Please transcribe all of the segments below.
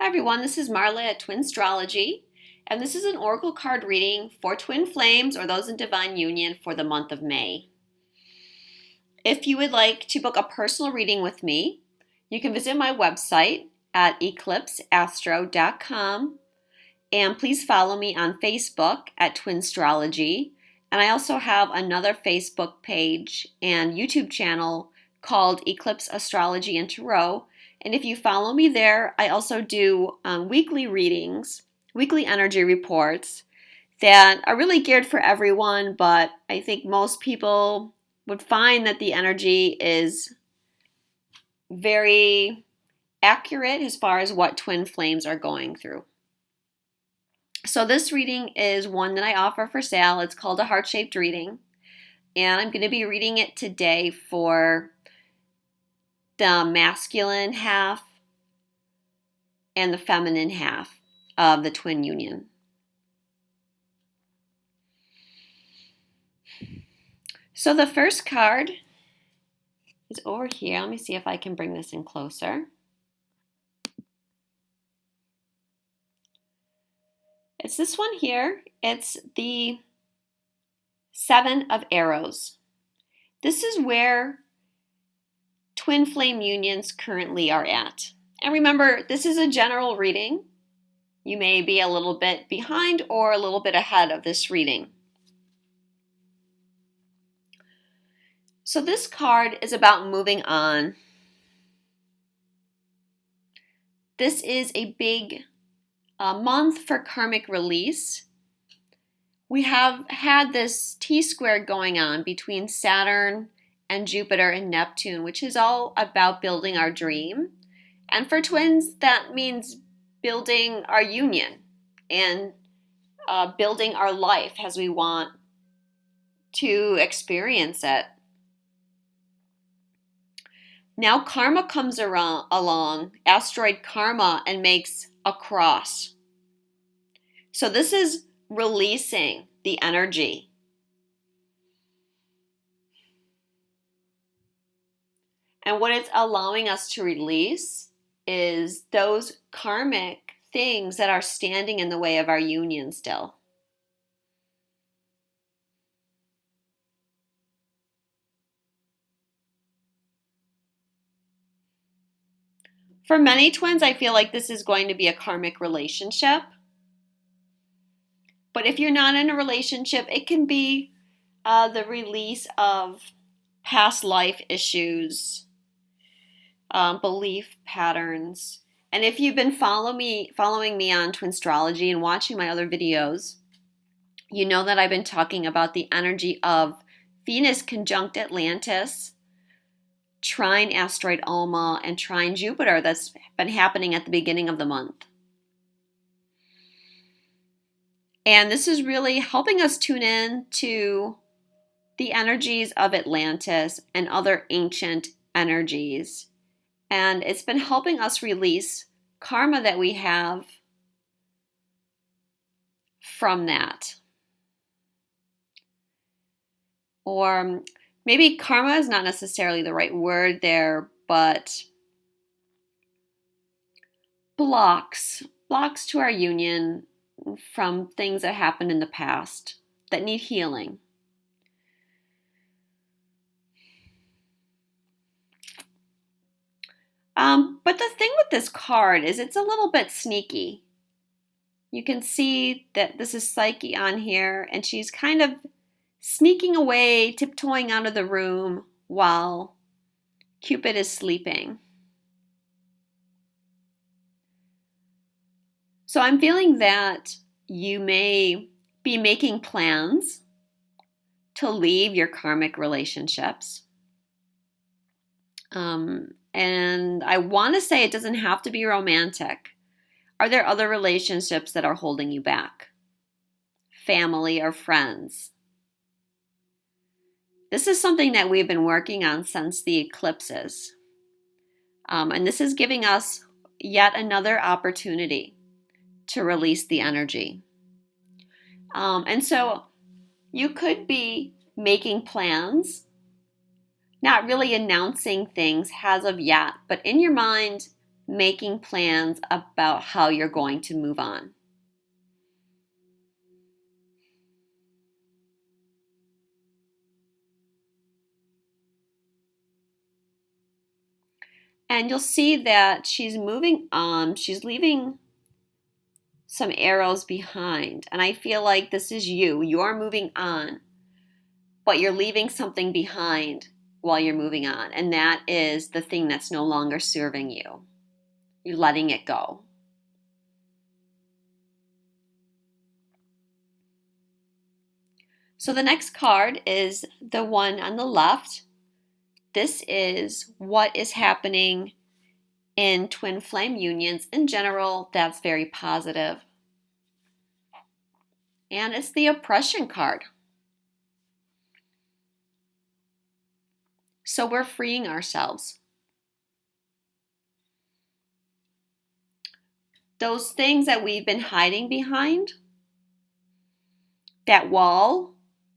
Hi everyone, this is Marla at Twinstrology, and this is an oracle card reading for twin flames or those in divine union for the month of May. If you would like to book a personal reading with me, you can visit my website at eclipseastro.com, and please follow me on Facebook at Twinstrology, and I also have another Facebook page and YouTube channel called Eclipse Astrology and Tarot. And if you follow me there, I also do weekly readings, weekly energy reports that are really geared for everyone, but I think most people would find that the energy is very accurate as far as what twin flames are going through. So this reading is one that I offer for sale. It's called a heart-shaped reading, and I'm going to be reading it today for the masculine half and the feminine half of the twin union. So the first card is over here. Let me see if I can bring this in closer. It's this one here. It's the Seven of Arrows. This is where twin flame unions currently are at. And remember, this is a general reading. You may be a little bit behind or a little bit ahead of this reading. So this card is about moving on. This is a big month for karmic release. We have had this T-square going on between Saturn and Jupiter and Neptune, which is all about building our dream. And for twins, that means building our union and building our life as we want to experience it. Now karma comes along, asteroid karma, and makes a cross. So this is releasing the energy. And what it's allowing us to release is those karmic things that are standing in the way of our union still. For many twins, I feel like this is going to be a karmic relationship. But if you're not in a relationship, it can be the release of past life issues, belief patterns. And if you've been following me on Twinstrology and watching my other videos, you know that I've been talking about the energy of Venus conjunct Atlantis, trine asteroid Alma, and trine Jupiter that's been happening at the beginning of the month. And this is really helping us tune in to the energies of Atlantis and other ancient energies. And it's been helping us release karma that we have from that. Or maybe karma is not necessarily the right word there, but blocks to our union from things that happened in the past that need healing. But the thing with this card is it's a little bit sneaky. You can see that this is Psyche on here, and she's kind of sneaking away, tiptoeing out of the room while Cupid is sleeping. So I'm feeling that you may be making plans to leave your karmic relationships. And I want to say it doesn't have to be romantic. Are there other relationships that are holding you back? Family or friends? This is something that we've been working on since the eclipses. And this is giving us yet another opportunity to release the energy. And so you could be making plans, not really announcing things as of yet, but in your mind, making plans about how you're going to move on. And you'll see that she's moving on. She's leaving some arrows behind. And I feel like this is you. You're moving on, but you're leaving something behind while you're moving on. And that is the thing that's no longer serving you. You're letting it go. So the next card is the one on the left. This is what is happening in twin flame unions. In general, that's very positive. And it's the oppression card. So we're freeing ourselves. Those things that we've been hiding behind, that wall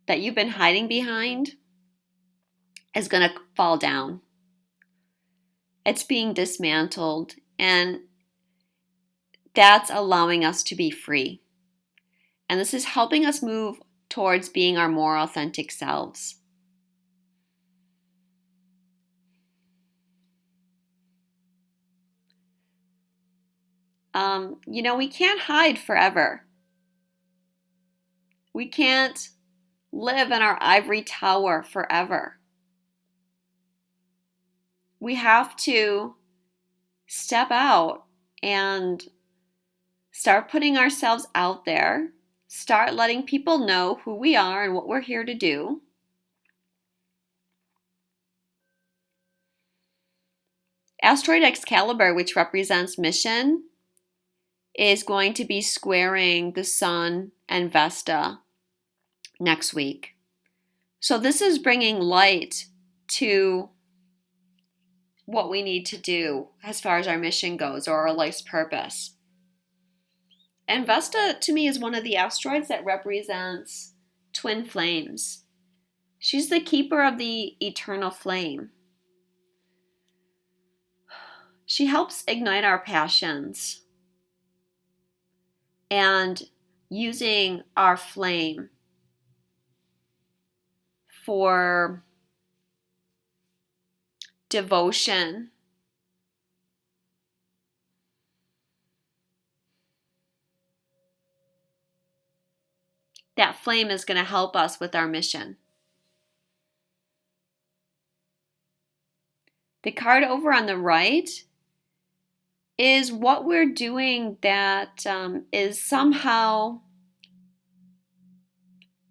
that you've been hiding behind, is going to fall down. It's being dismantled, and that's allowing us to be free. And this is helping us move towards being our more authentic selves. We can't hide forever. We can't live in our ivory tower forever. We have to step out and start putting ourselves out there, start letting people know who we are and what we're here to do. Asteroid Excalibur, which represents mission, is going to be squaring the Sun and Vesta next week. So this is bringing light to what we need to do as far as our mission goes, or our life's purpose. And Vesta, to me, is one of the asteroids that represents twin flames. She's the keeper of the eternal flame. She helps ignite our passions. And using our flame for devotion, that flame is going to help us with our mission. The card over on the right is what we're doing that is somehow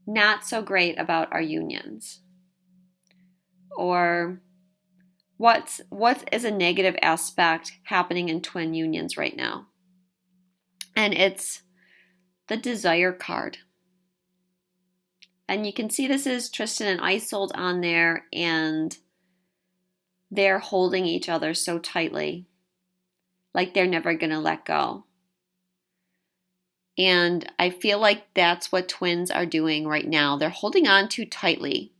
not so great about our unions, or what is a negative aspect happening in twin unions right now. And it's the desire card. And you can see this is Tristan and Isolde on there, and they're holding each other so tightly, like they're never going to let go. And I feel like that's what twins are doing right now. They're holding on too tightly.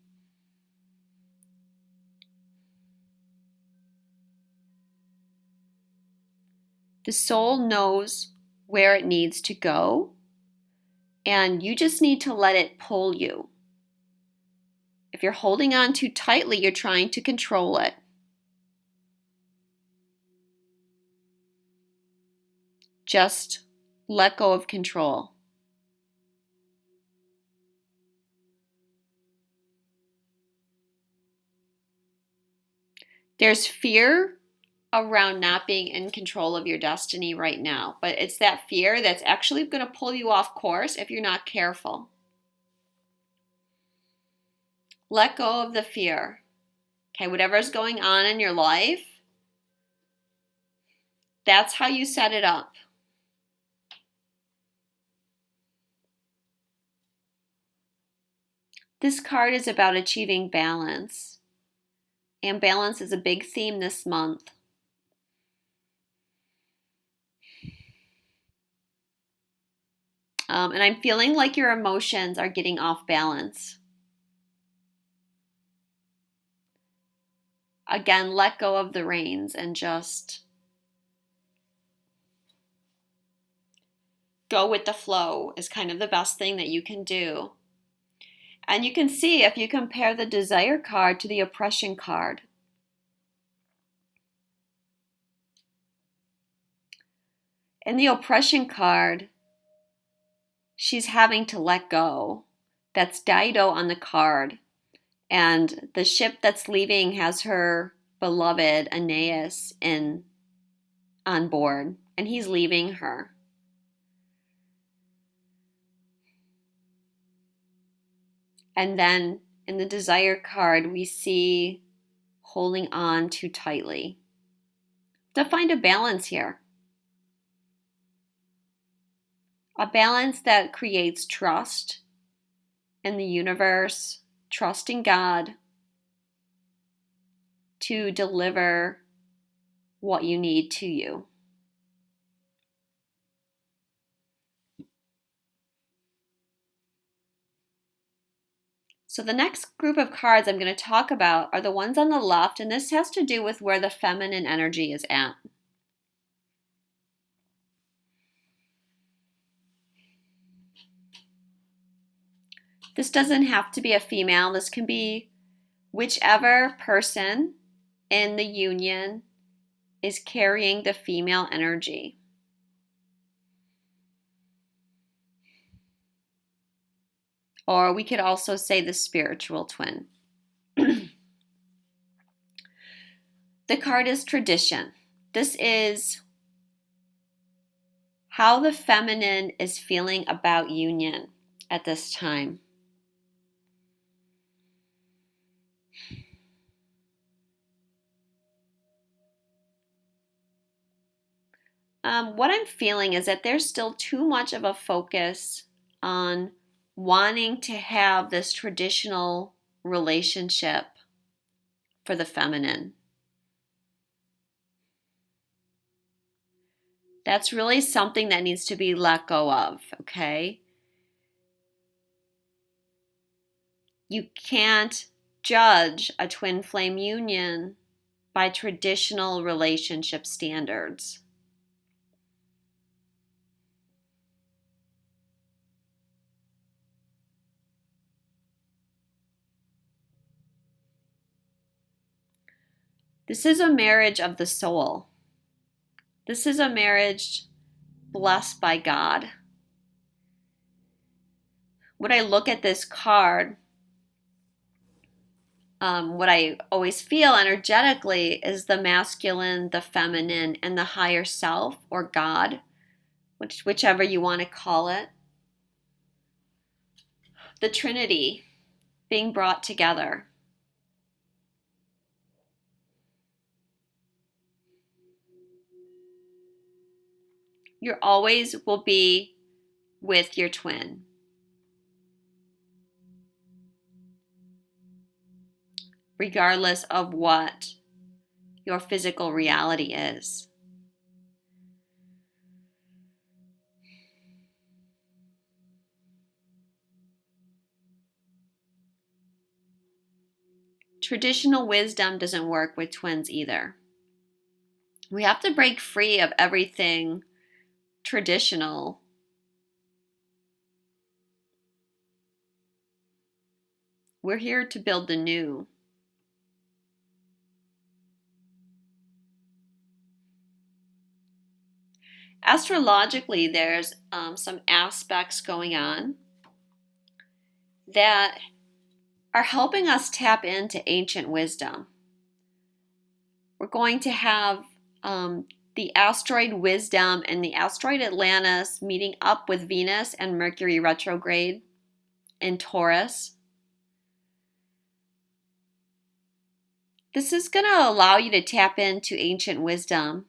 The soul knows where it needs to go, and you just need to let it pull you. If you're holding on too tightly, you're trying to control it. Just let go of control. There's fear around not being in control of your destiny right now, but it's that fear that's actually going to pull you off course if you're not careful. Let go of the fear. Okay, whatever's going on in your life, that's how you set it up. This card is about achieving balance. And balance is a big theme this month. And I'm feeling like your emotions are getting off balance. Again, let go of the reins and just go with the flow is kind of the best thing that you can do. And you can see if you compare the desire card to the oppression card. In the oppression card, she's having to let go. That's Dido on the card. And the ship that's leaving has her beloved Aeneas on board, and he's leaving her. And then in the desire card, we see holding on too tightly. To find a balance here. A balance that creates trust in the universe, trust in God to deliver what you need to you. So the next group of cards I'm going to talk about are the ones on the left, and this has to do with where the feminine energy is at. This doesn't have to be a female. This can be whichever person in the union is carrying the female energy. Or we could also say the spiritual twin. The card is tradition. This is how the feminine is feeling about union at this time. What I'm feeling is that there's still too much of a focus on wanting to have this traditional relationship for the feminine. That's really something that needs to be let go of, okay? You can't judge a twin flame union by traditional relationship standards. This is a marriage of the soul. This is a marriage blessed by God. When I look at this card, what I always feel energetically is the masculine, the feminine, and the higher self or God, whichever you want to call it. The Trinity being brought together. You always will be with your twin. Regardless of what your physical reality is. Traditional wisdom doesn't work with twins either. We have to break free of everything traditional. We're here to build the new. Astrologically, there's some aspects going on that are helping us tap into ancient wisdom. We're going to have the asteroid Wisdom and the asteroid Atlantis meeting up with Venus and Mercury retrograde in Taurus. This is going to allow you to tap into ancient wisdom.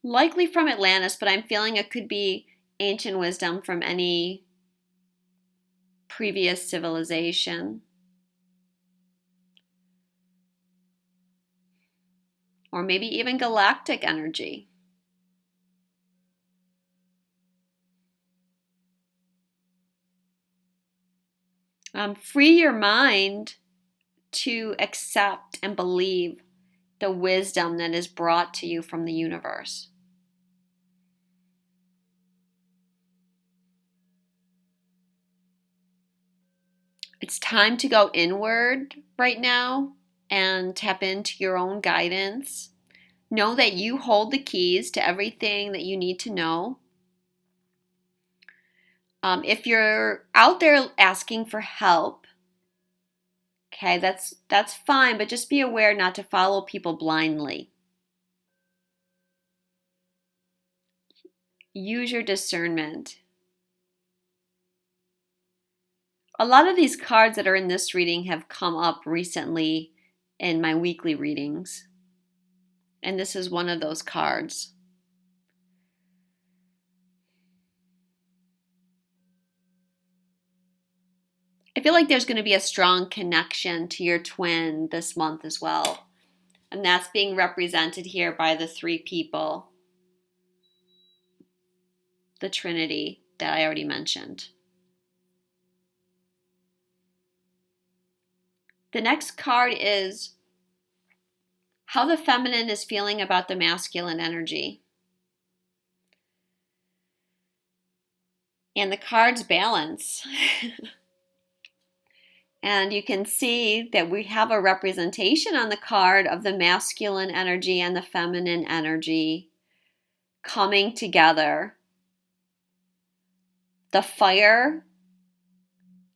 Likely from Atlantis, but I'm feeling it could be ancient wisdom from any previous civilization. Or maybe even galactic energy. Free your mind to accept and believe the wisdom that is brought to you from the universe. It's time to go inward right now and tap into your own guidance. Know that you hold the keys to everything that you need to know. If you're out there asking for help, okay, that's fine, but just be aware not to follow people blindly. Use your discernment. A lot of these cards that are in this reading have come up recently in my weekly readings, and this is one of those cards. I feel like there's going to be a strong connection to your twin this month as well. And that's being represented here by the three people, the Trinity that I already mentioned. The next card is how the feminine is feeling about the masculine energy. And the cards balance. And you can see that we have a representation on the card of the masculine energy and the feminine energy coming together. The fire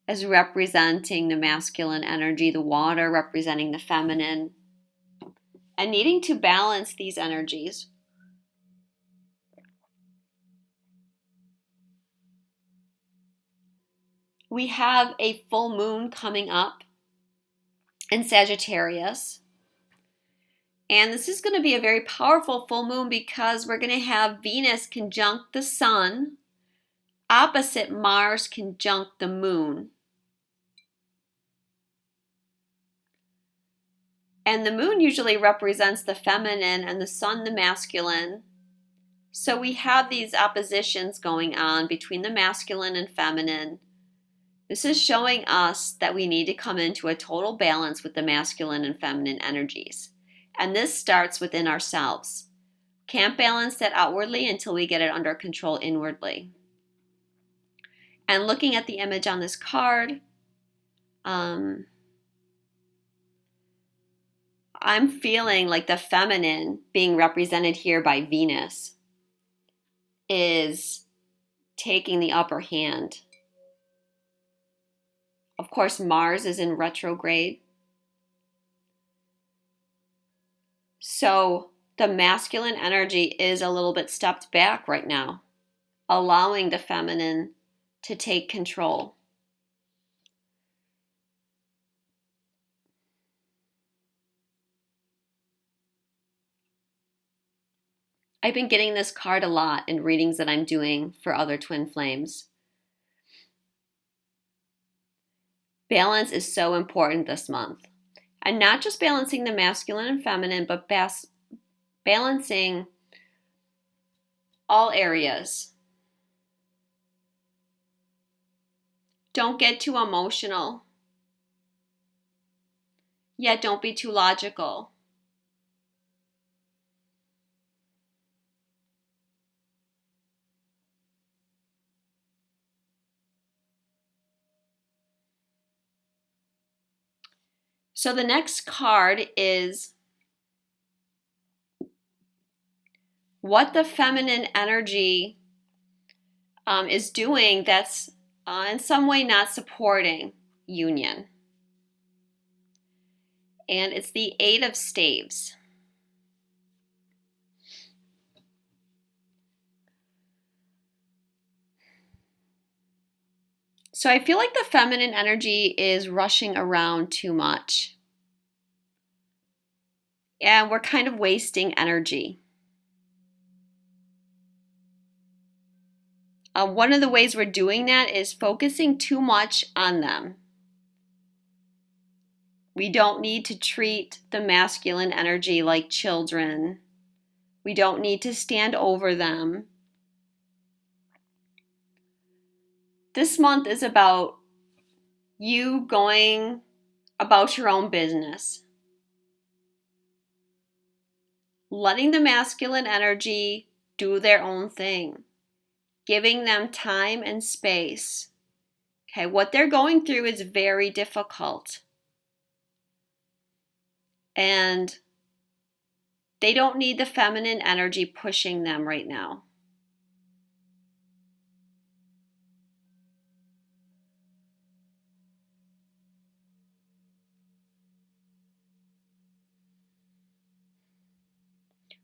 is representing the masculine energy, the water representing the feminine, and needing to balance these energies. We have a full moon coming up in Sagittarius. And this is going to be a very powerful full moon because we're going to have Venus conjunct the sun, opposite Mars conjunct the moon. And the moon usually represents the feminine and the sun the masculine. So we have these oppositions going on between the masculine and feminine. This is showing us that we need to come into a total balance with the masculine and feminine energies. And this starts within ourselves. Can't balance that outwardly until we get it under control inwardly. And looking at the image on this card, I'm feeling like the feminine being represented here by Venus is taking the upper hand. Of course, Mars is in retrograde. So the masculine energy is a little bit stepped back right now, allowing the feminine to take control. I've been getting this card a lot in readings that I'm doing for other twin flames. Balance is so important this month. And not just balancing the masculine and feminine, but balancing all areas. Don't get too emotional. Yet don't be too logical. So the next card is what the feminine energy is doing that's in some way not supporting union. And it's the Eight of Staves. So I feel like the feminine energy is rushing around too much. And we're kind of wasting energy. One of the ways we're doing that is focusing too much on them. We don't need to treat the masculine energy like children. We don't need to stand over them. This month is about you going about your own business. Letting the masculine energy do their own thing. Giving them time and space. Okay, what they're going through is very difficult. And they don't need the feminine energy pushing them right now.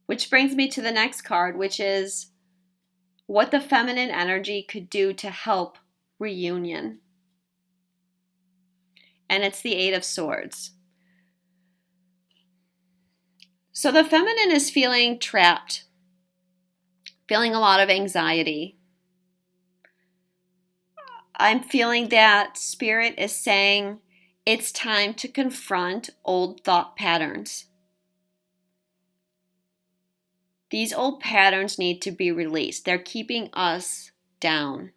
Which brings me to the next card, which is what the feminine energy could do to help reunion. And it's the Eight of Swords. So the feminine is feeling trapped, feeling a lot of anxiety. I'm feeling that Spirit is saying it's time to confront old thought patterns. These old patterns need to be released. They're keeping us down.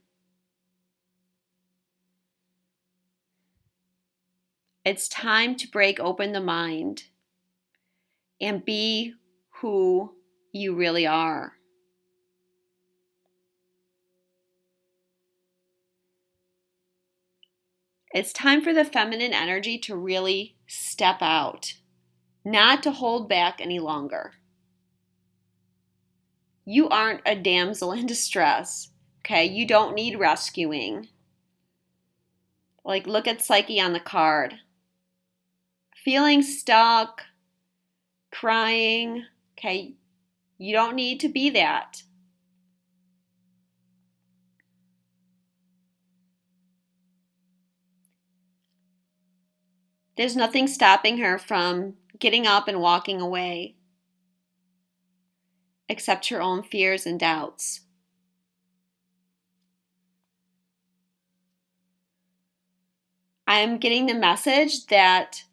It's time to break open the mind and be who you really are. It's time for the feminine energy to really step out, not to hold back any longer. You aren't a damsel in distress, okay? You don't need rescuing. Like, look at Psyche on the card. Feeling stuck, crying, okay? You don't need to be that. There's nothing stopping her from getting up and walking away, except her own fears and doubts. I'm getting the message that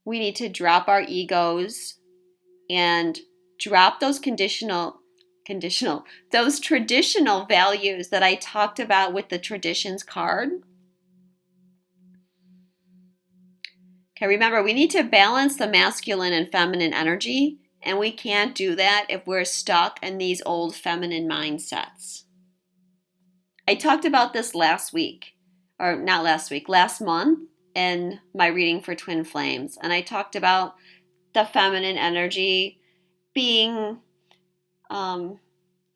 we need to drop our egos and drop those those traditional values that I talked about with the traditions card. Okay, remember, we need to balance the masculine and feminine energy, and we can't do that if we're stuck in these old feminine mindsets. I talked about this last month in my reading for Twin Flames, and I talked about the feminine energy being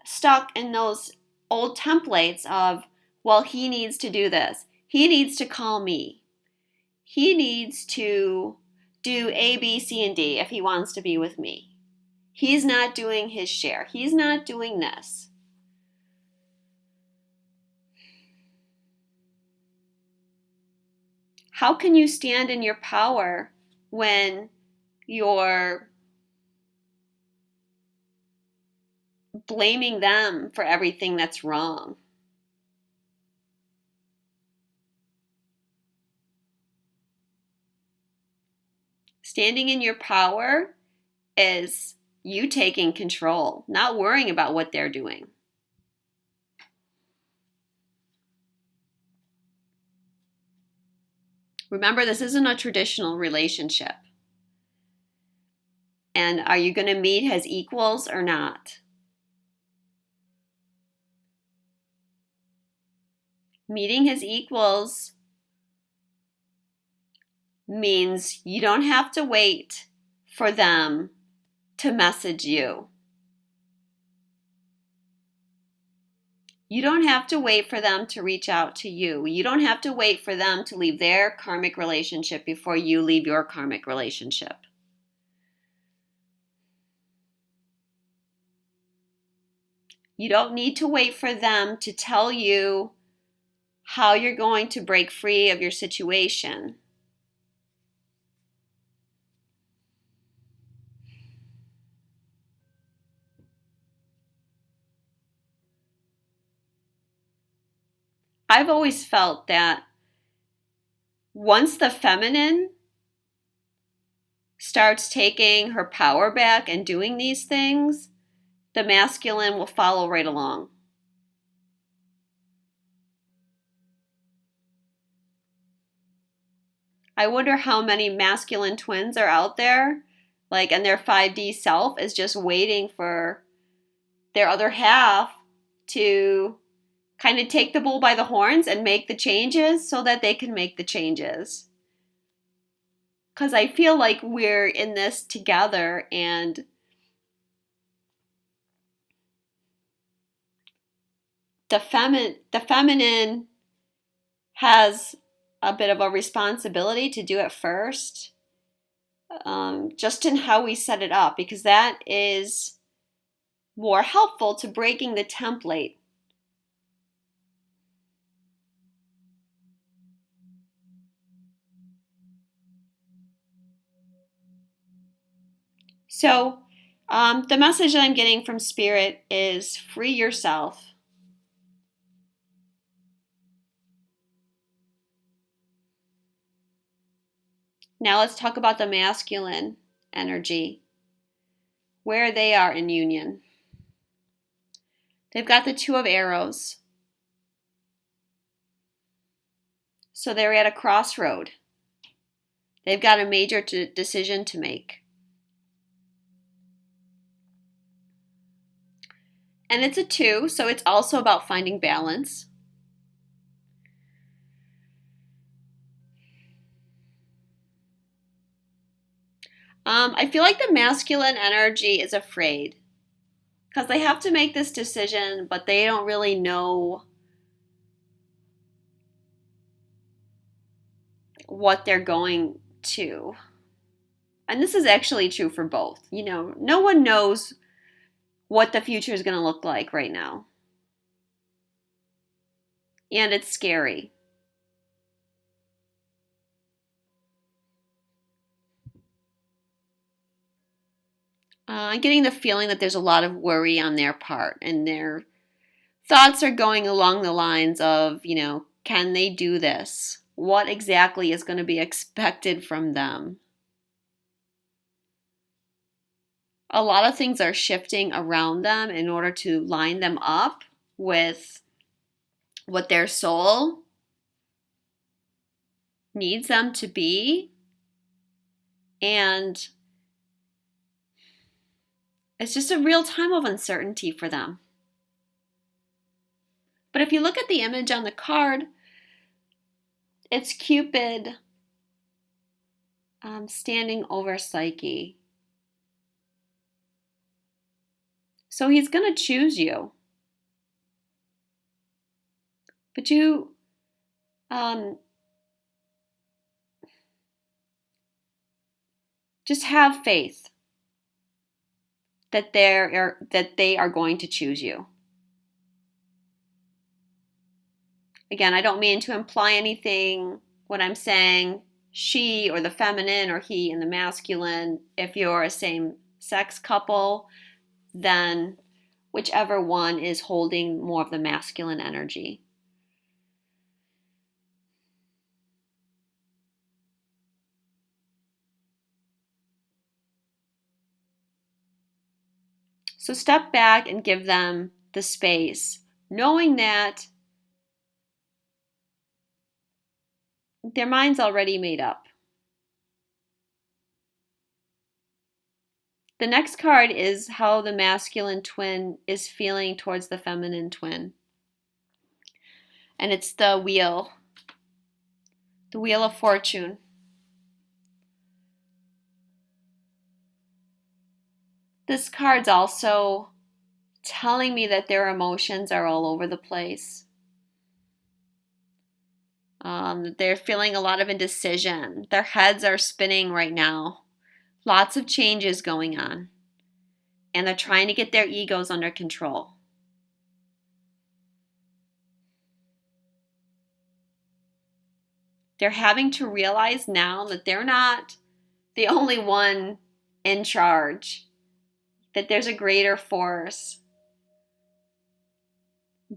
stuck in those old templates of, well, he needs to do this. He needs to call me. He needs to do A, B, C, and D if he wants to be with me. He's not doing his share. He's not doing this. How can you stand in your power when you're blaming them for everything that's wrong? Standing in your power is you taking control, not worrying about what they're doing. Remember, this isn't a traditional relationship. And are you going to meet as equals or not? Meeting his equals means you don't have to wait for them to message you. You don't have to wait for them to reach out to you. You don't have to wait for them to leave their karmic relationship before you leave your karmic relationship. You don't need to wait for them to tell you how you're going to break free of your situation. I've always felt that once the feminine starts taking her power back and doing these things, the masculine will follow right along. I wonder how many masculine twins are out there, like, and their 5D self is just waiting for their other half to kind of take the bull by the horns and make the changes so that they can make the changes. Because I feel like we're in this together, and the feminine has a bit of a responsibility to do it first, just in how we set it up, because that is more helpful to breaking the template. So the message that I'm getting from Spirit is free yourself. Now let's talk about the masculine energy, where they are in union. They've got the Two of Arrows. So they're at a crossroad. They've got a major decision to make. And it's a 2, so it's also about finding balance. I feel like the masculine energy is afraid because they have to make this decision, but they don't really know what they're going to. And this is actually true for both. You know, no one knows what the future is going to look like right now. And it's scary. I'm getting the feeling that there's a lot of worry on their part, and their thoughts are going along the lines of, you know, can they do this? What exactly is going to be expected from them? A lot of things are shifting around them in order to line them up with what their soul needs them to be. And it's just a real time of uncertainty for them. But if you look at the image on the card, it's Cupid standing over Psyche. So he's going to choose you. But you just have faith that they are going to choose you. Again, I don't mean to imply anything when I'm saying she or the feminine or he and the masculine. If you're a same-sex couple, then whichever one is holding more of the masculine energy. So step back and give them the space, knowing that their mind's already made up. The next card is how the masculine twin is feeling towards the feminine twin. And it's the Wheel of Fortune. This card's also telling me that their emotions are all over the place. They're feeling a lot of indecision. Their heads are spinning right now. Lots of changes going on. And they're trying to get their egos under control. They're having to realize now that they're not the only one in charge, that there's a greater force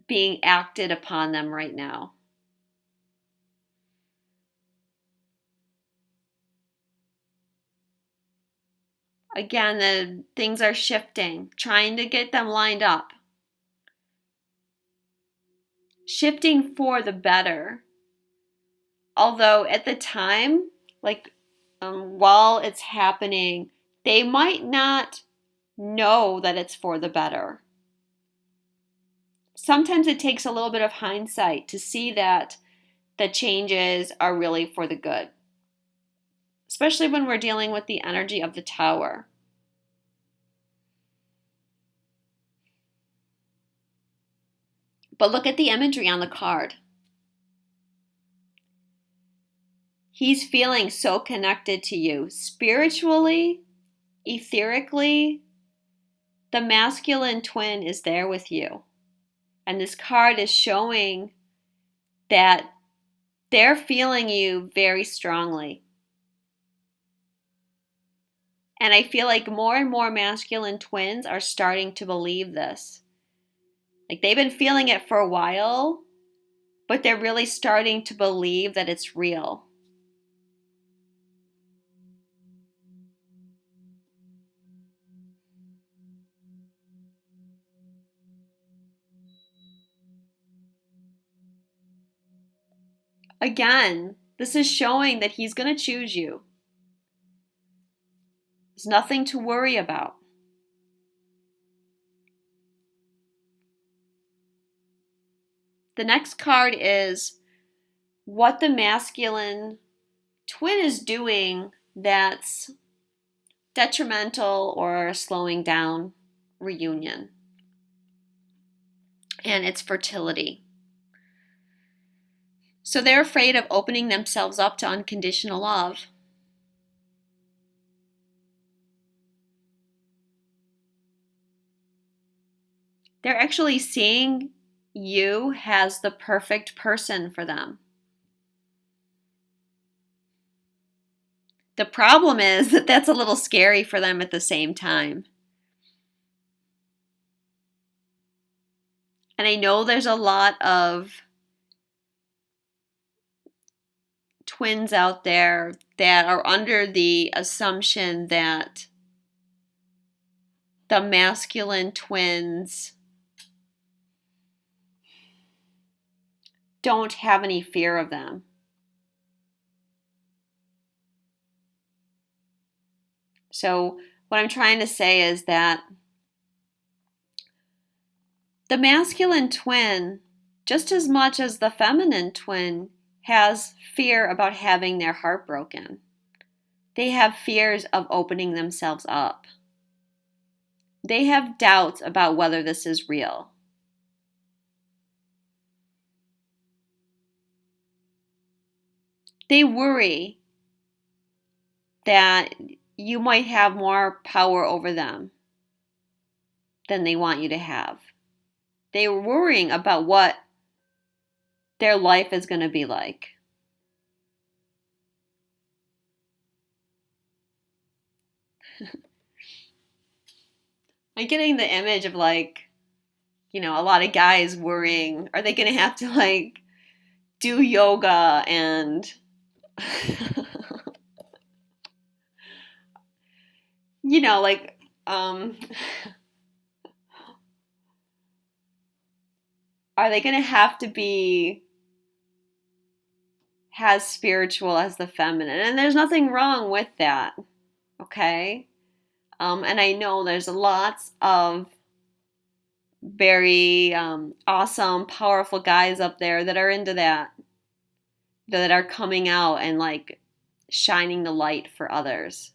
being acted upon them right now. Again, the things are shifting, trying to get them lined up. Shifting for the better. Although at the time, while it's happening, they might not know that it's for the better. sometimes it takes a little bit of hindsight to see that the changes are really for the good, especially when we're dealing with the energy of the Tower. But look at the imagery on the card. He's feeling so connected to you spiritually, etherically. The masculine twin is there with you. And this card is showing that they're feeling you very strongly. And I feel like more and more masculine twins are starting to believe this. Like they've been feeling it for a while, but they're really starting to believe that it's real. Again, this is showing that he's going to choose you. There's nothing to worry about. The next card is what the masculine twin is doing that's detrimental or slowing down reunion. And it's fertility. So they're afraid of opening themselves up to unconditional love. They're actually seeing you as the perfect person for them. The problem is that that's a little scary for them at the same time. And I know there's a lot of twins out there that are under the assumption that the masculine twins don't have any fear of them. So what I'm trying to say is that the masculine twin, just as much as the feminine twin, has fear about having their heart broken. They have fears of opening themselves up. They have doubts about whether this is real. They worry that you might have more power over them than they want you to have. They're worrying about what their life is going to be like. I'm getting the image of like, a lot of guys worrying, are they going to have to like do yoga and like are they going to have to be as spiritual as the feminine? And there's nothing wrong with that, okay? And I know there's lots of very awesome, powerful guys up there that are into that are coming out and like shining the light for others.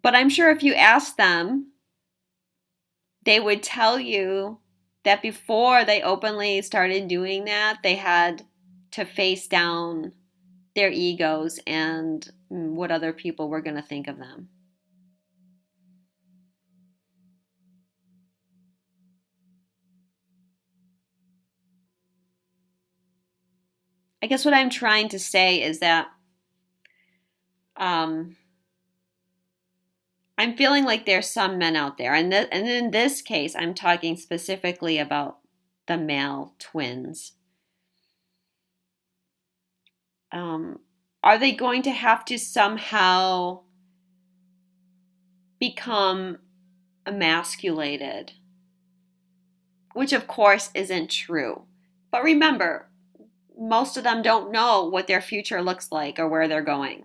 But I'm sure if you ask them, they would tell you that before they openly started doing that, they had to face down their egos and what other people were going to think of them. I guess what I'm trying to say is that I'm feeling like there's some men out there, and in this case, I'm talking specifically about the male twins. Are they going to have to somehow become emasculated? Which, of course, isn't true. But remember, most of them don't know what their future looks like or where they're going.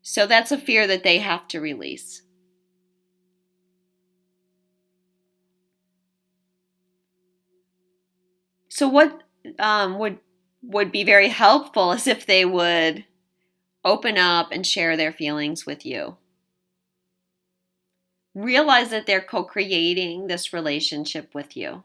So that's a fear that they have to release. So what would be very helpful is if they would open up and share their feelings with you. Realize that they're co-creating this relationship with you.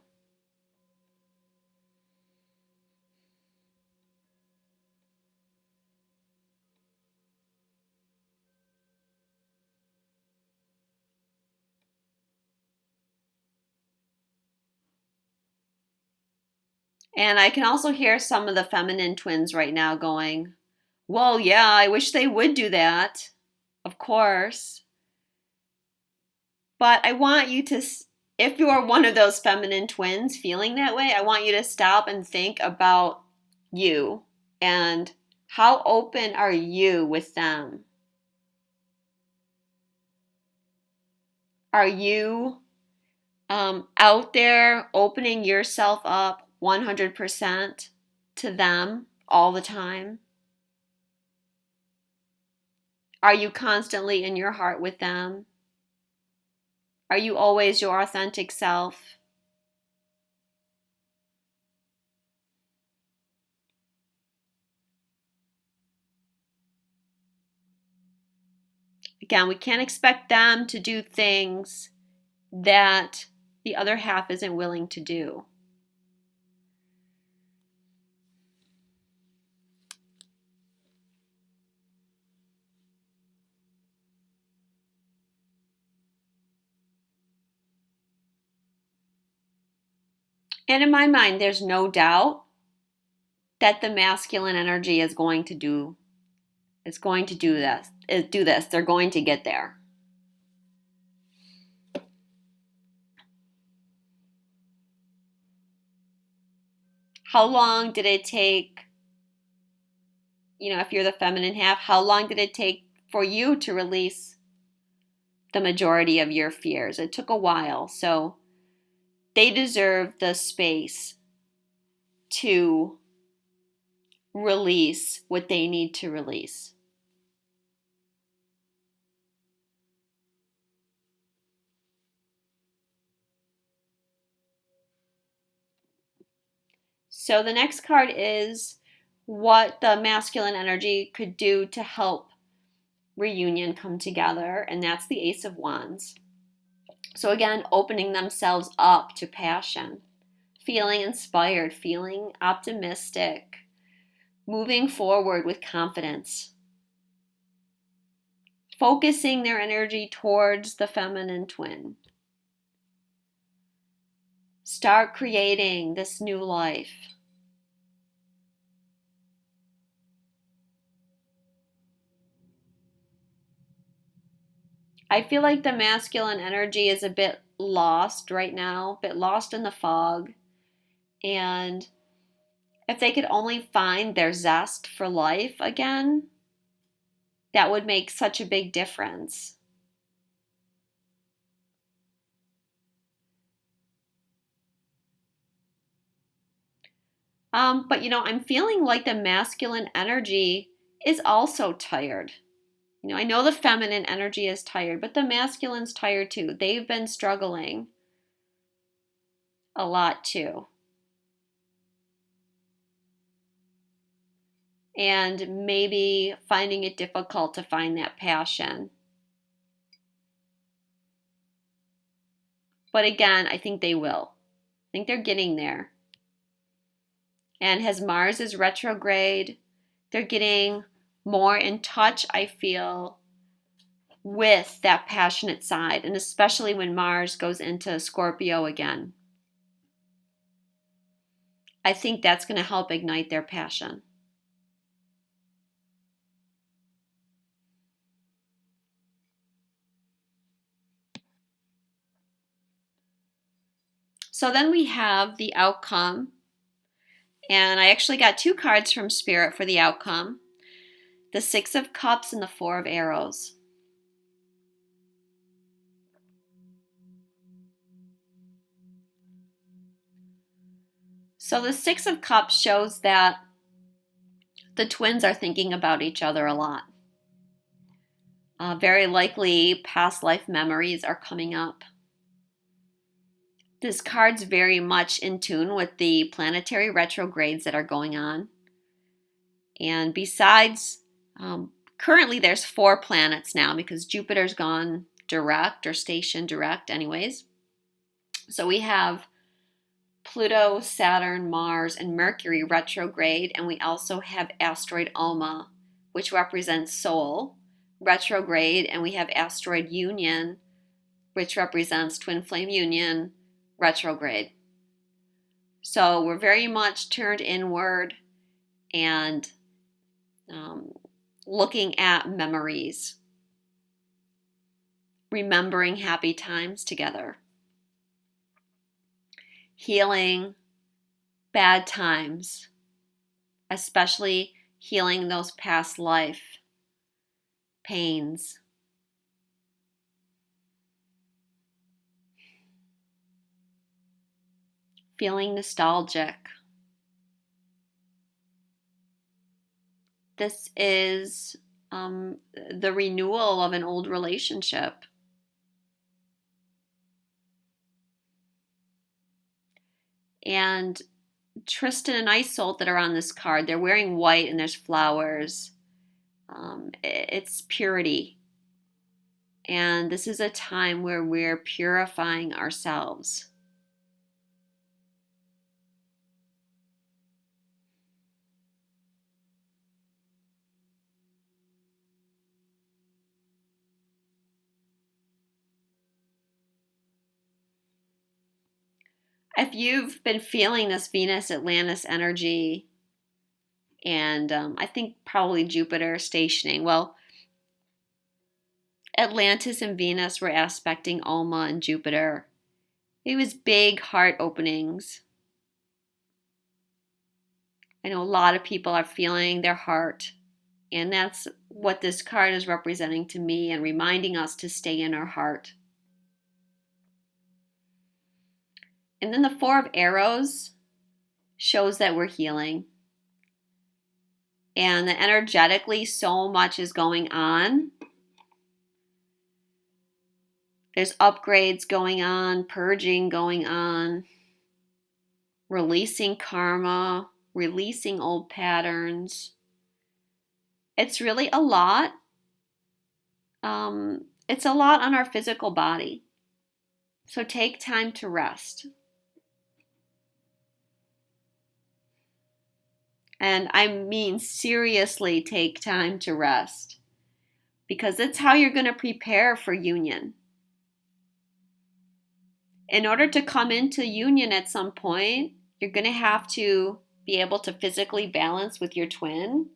And I can also hear some of the feminine twins right now going, well, yeah, I wish they would do that. Of course. But I want you to, if you are one of those feminine twins feeling that way, I want you to stop and think about you and how open are you with them? Are you out there opening yourself up 100% to them all the time? Are you constantly in your heart with them? Are you always your authentic self? Again, we can't expect them to do things that the other half isn't willing to do. And in my mind, there's no doubt that the masculine energy is going to do this. They're going to get there. How long did it take, if you're the feminine half, how long did it take for you to release the majority of your fears? It took a while. So they deserve the space to release what they need to release. So the next card is what the masculine energy could do to help reunion come together, and that's the Ace of Wands. So again, opening themselves up to passion, feeling inspired, feeling optimistic, moving forward with confidence, focusing their energy towards the feminine twin. Start creating this new life. I feel like the masculine energy is a bit lost right now, a bit lost in the fog. And if they could only find their zest for life again, that would make such a big difference. But I'm feeling like the masculine energy is also tired. I know the feminine energy is tired, but the masculine's tired too. They've been struggling a lot too. And maybe finding it difficult to find that passion. But again, I think they will. I think they're getting there. And as Mars is retrograde, they're getting more in touch, I feel, with that passionate side, and especially when Mars goes into Scorpio again. I think that's going to help ignite their passion. So then we have the outcome, and I actually got two cards from Spirit for the outcome. The Six of Cups and the Four of Arrows. So the Six of Cups shows that the twins are thinking about each other a lot. Very likely past life memories are coming up. This card's very much in tune with the planetary retrogrades that are going on. And besides, currently there's 4 planets now because Jupiter's gone direct or stationed direct anyways. So we have Pluto, Saturn, Mars, and Mercury retrograde, and we also have asteroid Alma, which represents soul, retrograde, and we have asteroid Union, which represents twin flame union, retrograde. So we're very much turned inward and looking at memories, remembering happy times together, healing bad times, especially healing those past life pains. Feeling nostalgic. This is the renewal of an old relationship. And Tristan and Isolde that are on this card, they're wearing white and there's flowers. It's purity. And this is a time where we're purifying ourselves. If you've been feeling this Venus Atlantis energy, and I think probably Jupiter stationing, well, Atlantis and Venus were aspecting Alma and Jupiter. It was big heart openings. I know a lot of people are feeling their heart, and that's what this card is representing to me and reminding us to stay in our heart. And then the 4 of Arrows shows that we're healing. And that energetically so much is going on. There's upgrades going on, purging going on, releasing karma, releasing old patterns. It's really a lot. It's a lot on our physical body. So take time to rest. And I mean seriously take time to rest. Because it's how you're going to prepare for union. In order to come into union at some point, you're going to have to be able to physically balance with your twin.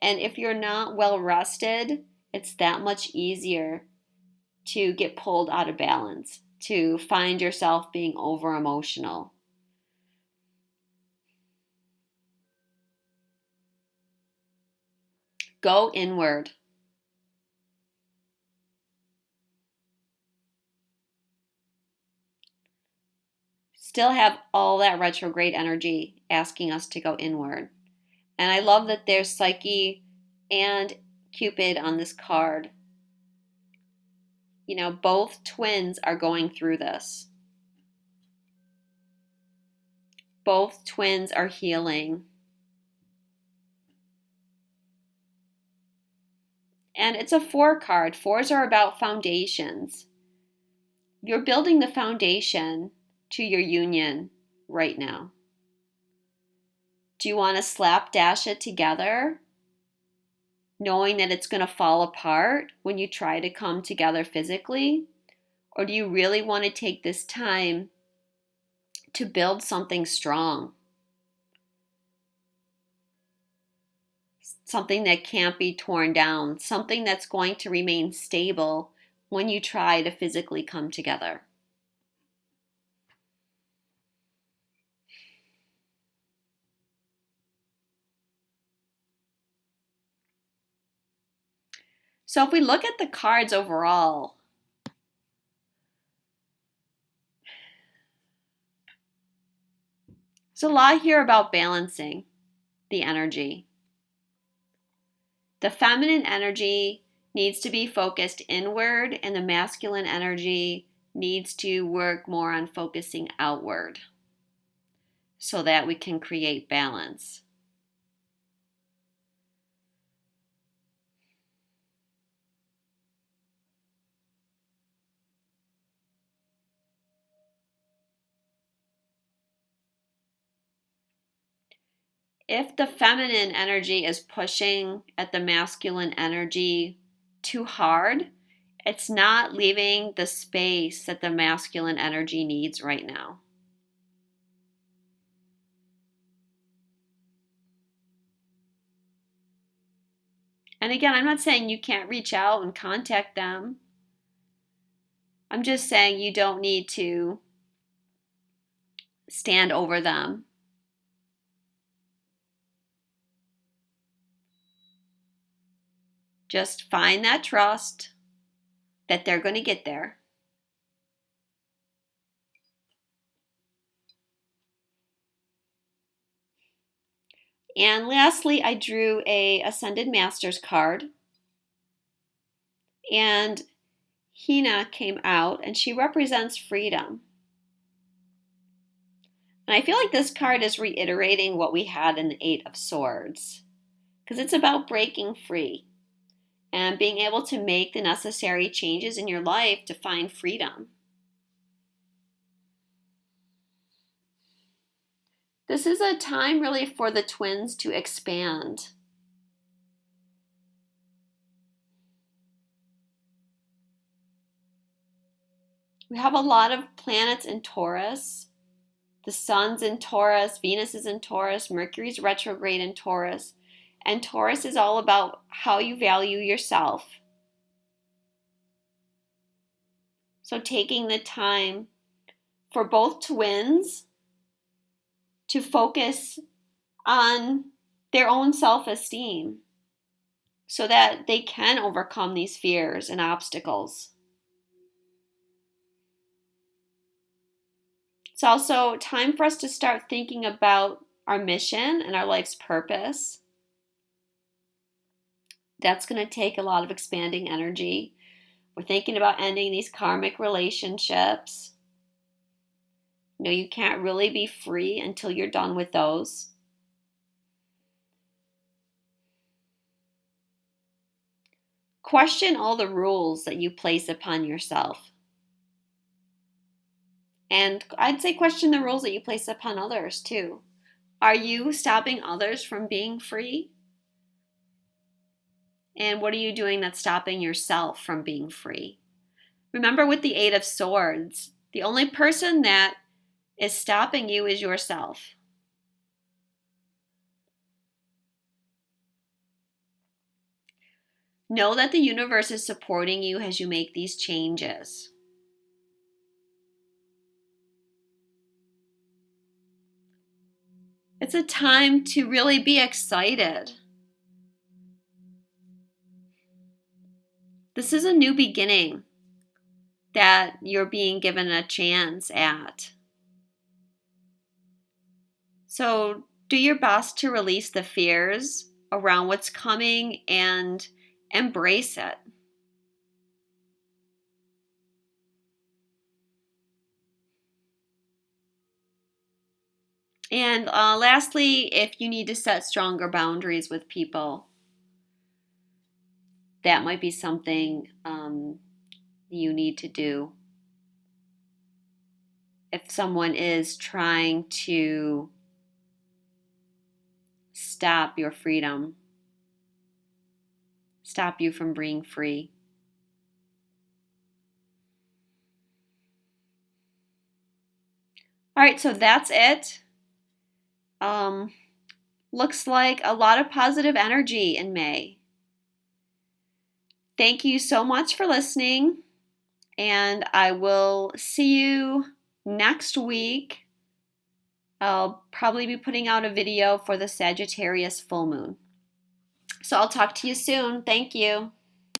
And if you're not well rested, it's that much easier to get pulled out of balance, to find yourself being over emotional. Go inward. Still have all that retrograde energy asking us to go inward. And I love that there's Psyche and Cupid on this card. You know, both twins are going through this. Both twins are healing. And it's a 4 card. 4s are about foundations. You're building the foundation to your union right now. Do you want to slapdash it together, knowing that it's going to fall apart when you try to come together physically? Or do you really want to take this time to build something strong? Something that can't be torn down, something that's going to remain stable when you try to physically come together. So if we look at the cards overall, there's a lot here about balancing the energy. The feminine energy needs to be focused inward, and the masculine energy needs to work more on focusing outward so that we can create balance. If the feminine energy is pushing at the masculine energy too hard, it's not leaving the space that the masculine energy needs right now. And again, I'm not saying you can't reach out and contact them. I'm just saying you don't need to stand over them. Just find that trust that they're going to get there. And lastly, I drew a Ascended Masters card. And Hina came out, and she represents freedom. And I feel like this card is reiterating what we had in the Eight of Swords, because it's about breaking free and being able to make the necessary changes in your life to find freedom. This is a time really for the twins to expand. We have a lot of planets in Taurus. The sun's in Taurus, Venus is in Taurus, Mercury's retrograde in Taurus. And Taurus is all about how you value yourself. So taking the time for both twins to focus on their own self-esteem so that they can overcome these fears and obstacles. It's also time for us to start thinking about our mission and our life's purpose. That's going to take a lot of expanding energy. We're thinking about ending these karmic relationships. You can't really be free until you're done with those. Question all the rules that you place upon yourself. And I'd say question the rules that you place upon others too. Are you stopping others from being free? And what are you doing that's stopping yourself from being free? Remember, with the Eight of Swords, the only person that is stopping you is yourself. Know that the universe is supporting you as you make these changes. It's a time to really be excited. This is a new beginning that you're being given a chance at. So do your best to release the fears around what's coming and embrace it. And lastly, if you need to set stronger boundaries with people, that might be something you need to do. If someone is trying to stop your freedom, stop you from being free. All right, so that's it. Looks like a lot of positive energy in May. Thank you so much for listening, and I will see you next week. I'll probably be putting out a video for the Sagittarius full moon. So I'll talk to you soon. Thank you.